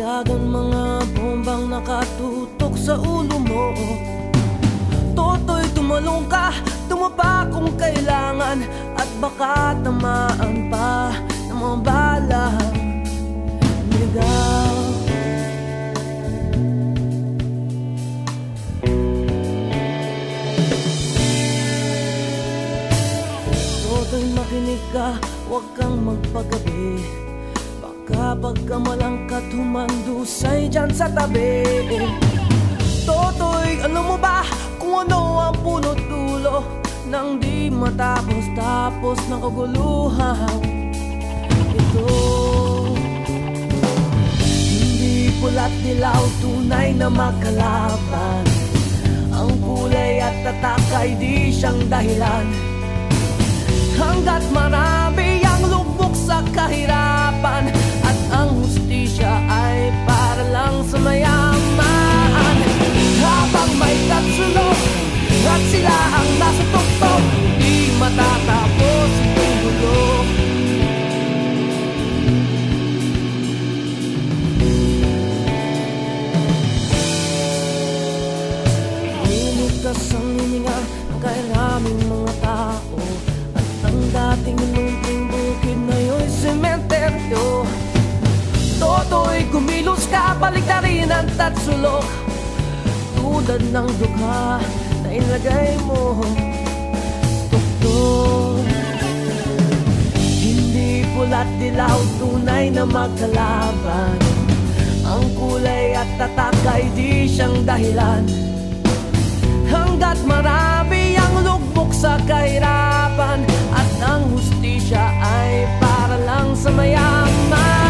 Ilagan mga bombang nakatutok sa ulo mo. Toto'y tumalong ka, tumapa kung kailangan, at baka tamaan pa ng mga balang ligaw. Toto'y makinig ka, huwag kang magpagabi. Baka pagkamalangkat humandusay dyan sa tabi. Toto'y alam mo ba kung ano ang punot dulo nang di matapos-tapos na kaguluhan ito? Hindi pula't dilaw, tunay na magkalaban. Ang kulay at tatak ay di siyang dahilan. Hanggat marami ang lugmok sa kahirapan, at ang hustisya ay para lang sa mayaman. Habang may katsulog at sila ang nasa tuktok, di matatapos itong gulo. Limitas ang hininga ng kairaming mga tao, at ang dating munting bukid na yo'y sementeryo. Toto'y kumilos ka, baliktarin ang tatsulok, tulad ng dukha na ilagay mo tuktok. Hindi pula't dilaw, tunay na magkalaban. Ang kulay at tatak ay di siyang dahilan. Hanggat marami ang lugmok sa kahirapan, at ang hustisya ay para lang sa mayaman.